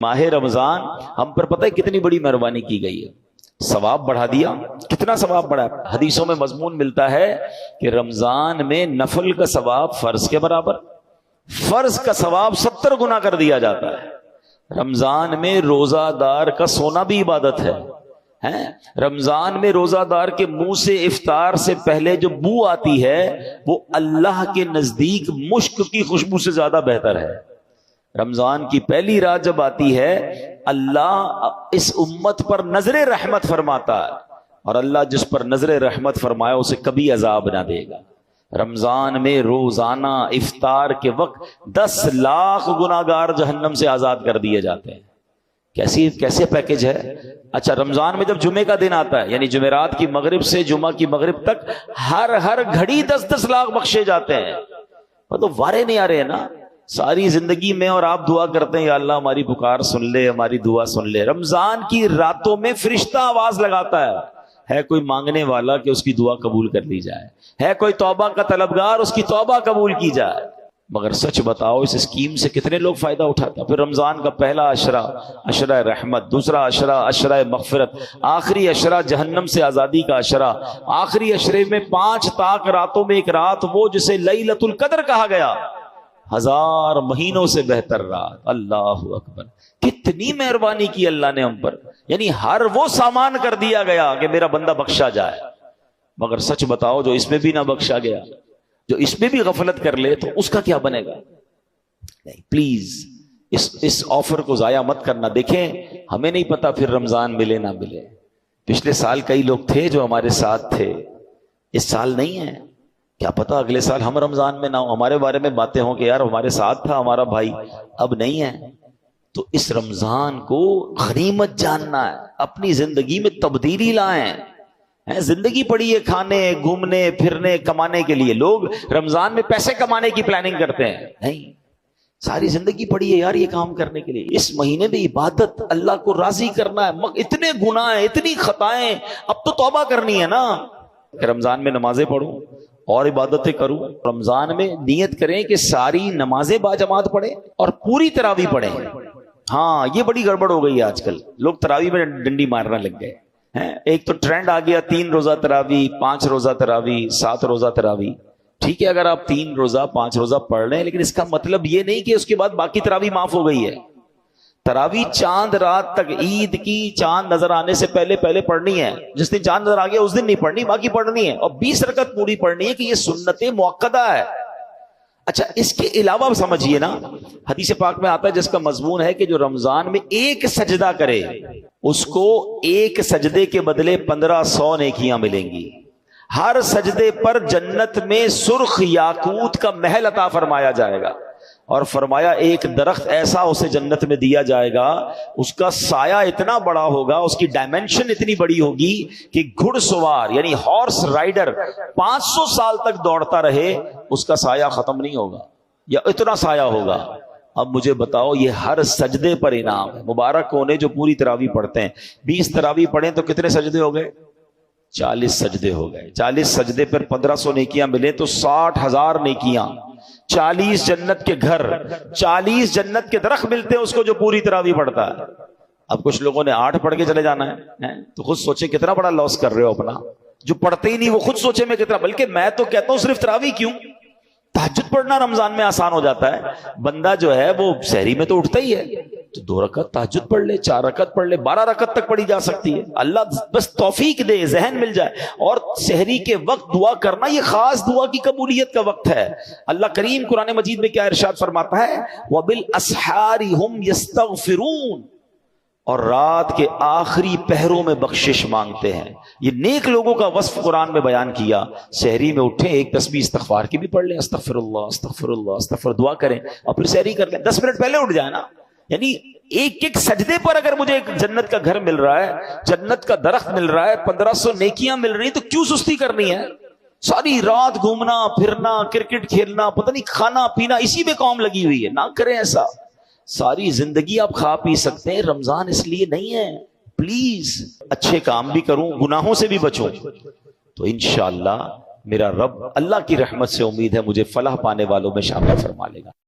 ماہ رمضان ہم پر پتہ ہے کتنی بڑی مہربانی کی گئی ہے، ثواب بڑھا دیا۔ کتنا ثواب بڑھا؟ حدیثوں میں مضمون ملتا ہے کہ رمضان میں نفل کا ثواب فرض کے برابر، فرض کا ثواب 70 گنا کر دیا جاتا ہے۔ رمضان میں روزہ دار کا سونا بھی عبادت ہے۔ رمضان میں روزہ دار کے منہ سے افطار سے پہلے جو بو آتی ہے وہ اللہ کے نزدیک مشک کی خوشبو سے زیادہ بہتر ہے۔ رمضان کی پہلی رات جب آتی ہے اللہ اس امت پر نظر رحمت فرماتا ہے، اور اللہ جس پر نظر رحمت فرمایا اسے کبھی عذاب نہ دے گا۔ رمضان میں روزانہ افطار کے وقت 10 لاکھ گناہگار جہنم سے آزاد کر دیے جاتے ہیں۔ کیسے پیکج ہے؟ اچھا، رمضان میں جب جمعے کا دن آتا ہے، یعنی جمعرات کی مغرب سے جمعہ کی مغرب تک ہر گھڑی 10 لاکھ بخشے جاتے ہیں۔ وہ تو وارے نہیں آ رہے ہیں نا ساری زندگی میں، اور آپ دعا کرتے ہیں یا اللہ ہماری پکار سن لے، ہماری دعا سن لے۔ رمضان کی راتوں میں فرشتہ آواز لگاتا ہے کوئی مانگنے والا کہ اس کی دعا قبول کر لی جائے، ہے کوئی توبہ کا طلبگار اس کی توبہ قبول کی جائے۔ مگر سچ بتاؤ اس اسکیم سے کتنے لوگ فائدہ اٹھاتا؟ پھر رمضان کا پہلا عشرہ عشرہ رحمت، دوسرا عشرہ عشرہ مغفرت، آخری عشرہ جہنم سے آزادی کا عشرہ، آخری عشرے میں 5 طاق راتوں میں ایک رات وہ جسے لیلۃ القدر کہا گیا، 1000 مہینوں سے بہتر رات۔ اللہ اکبر، کتنی مہربانی کی اللہ نے ہم پر، یعنی ہر وہ سامان کر دیا گیا کہ میرا بندہ بخشا جائے۔ مگر سچ بتاؤ جو اس میں بھی نہ بخشا گیا، جو اس میں بھی غفلت کر لے تو اس کا کیا بنے گا؟ نہیں، پلیز اس آفر کو ضائع مت کرنا۔ دیکھیں ہمیں نہیں پتا پھر رمضان ملے نہ ملے۔ پچھلے سال کئی لوگ تھے جو ہمارے ساتھ تھے، اس سال نہیں ہے، کیا پتا اگلے سال ہم رمضان میں نہ ہوں، ہمارے بارے میں باتیں ہوں کہ یار ہمارے ساتھ تھا ہمارا بھائی، اب نہیں ہے۔ تو اس رمضان کو غنیمت جاننا ہے، اپنی زندگی میں تبدیلی لائیں۔ زندگی پڑی ہے کھانے گھومنے پھرنے کمانے کے لیے، لوگ رمضان میں پیسے کمانے کی پلاننگ کرتے ہیں، نہیں، ساری زندگی پڑی ہے یار یہ کام کرنے کے لیے۔ اس مہینے میں عبادت، اللہ کو راضی کرنا ہے، اتنے گناہ ہیں، اتنی خطائیں، اب تو توبہ کرنی ہے نا۔ رمضان میں نمازیں پڑھوں اور عبادتیں کروں۔ رمضان میں نیت کریں کہ ساری نمازیں باجماعت پڑھیں اور پوری تراویح پڑھیں۔ ہاں یہ بڑی گڑبڑ ہو گئی ہے آج کل، لوگ تراویح میں ڈنڈی مارنے لگ گئے۔ ایک تو ٹرینڈ آ گیا 3 روزہ تراویح، 5 روزہ تراویح، 7 روزہ تراویح۔ ٹھیک ہے اگر آپ 3 روزہ 5 روزہ پڑھ رہے ہیں، لیکن اس کا مطلب یہ نہیں کہ اس کے بعد باقی تراویح معاف ہو گئی ہے۔ تراویح چاند رات تک، عید کی چاند نظر آنے سے پہلے پڑھنی ہے۔ جس دن چاند نظر آ گیا اس دن نہیں پڑھنی، باقی پڑھنی ہے، اور 20 رکعت پوری پڑھنی ہے کہ یہ سنت مؤکدہ ہے۔ اچھا اس کے علاوہ سمجھیے نا، حدیث پاک میں آتا ہے جس کا مضمون ہے کہ جو رمضان میں ایک سجدہ کرے اس کو ایک سجدے کے بدلے 1500 نیکیاں ملیں گی۔ ہر سجدے پر جنت میں سرخ یاقوت کا محل عطا فرمایا جائے گا، اور فرمایا ایک درخت ایسا اسے جنت میں دیا جائے گا، اس کا سایہ اتنا بڑا ہوگا، اس کی ڈائمنشن اتنی بڑی ہوگی کہ گھڑ سوار یعنی ہارس رائڈر 500 سال تک دوڑتا رہے اس کا سایہ ختم نہیں ہوگا، یا اتنا سایہ ہوگا۔ اب مجھے بتاؤ یہ ہر سجدے پر انعام ہے۔ مبارک کونے جو پوری تراویح پڑھتے ہیں، 20 تراویح پڑھیں تو کتنے سجدے ہو گئے؟ 40 سجدے ہو گئے۔ 40 سجدے پر 1500 نیکیاں ملے تو 60,000 نیکیاں، 40 جنت کے گھر، 40 جنت کے درخت ملتے ہیں اس کو جو پوری تراویح پڑھتا ہے۔ اب کچھ لوگوں نے 8 پڑھ کے چلے جانا ہے تو خود سوچے کتنا بڑا لاس کر رہے ہو اپنا۔ جو پڑھتے ہی نہیں وہ خود سوچے میں کتنا، بلکہ میں تو کہتا ہوں صرف تراویح کیوں، تہجد پڑھنا رمضان میں آسان ہو جاتا ہے۔ بندہ جو ہے وہ سحری میں تو اٹھتا ہی ہے، تو 2 رکعت تہجد پڑھ لے، 4 رکعت پڑھ لے، 12 رکعت تک پڑھی جا سکتی ہے۔ اللہ بس توفیق دے، ذہن مل جائے۔ اور سحری کے وقت دعا کرنا یہ خاص دعا کی قبولیت کا وقت ہے۔ اللہ کریم قرآن مجید میں کیا ارشاد فرماتا ہے؟ وَبِالْأَسْحَارِ هُمْ يَسْتَغْفِرُونَ، اور رات کے آخری پہروں میں بخشش مانگتے ہیں۔ یہ نیک لوگوں کا وصف قرآن میں بیان کیا۔ سحری میں اٹھیں، ایک تسبیح استغفار کی بھی پڑھ لیں، استغفر اللہ استغفر اللہ استغفر، دعا کریں، اور پھر سحری کر لیں۔ 10 منٹ پہلے اٹھ جائیں نا۔ یعنی ایک سجدے پر اگر مجھے ایک جنت کا گھر مل رہا ہے، جنت کا درخت مل رہا ہے، 1500 نیکیاں مل رہی ہیں، تو کیوں سستی کرنی ہے؟ ساری رات گھومنا پھرنا، کرکٹ کھیلنا، پتہ نہیں کھانا پینا، اسی میں قوم لگی ہوئی ہے۔ نہ کریں ایسا۔ ساری زندگی آپ کھا پی سکتے ہیں، رمضان اس لیے نہیں ہے۔ پلیز اچھے کام بھی کروں، گناہوں سے بھی بچوں، تو انشاءاللہ میرا رب، اللہ کی رحمت سے امید ہے مجھے فلاح پانے والوں میں شامل فرما لے گا۔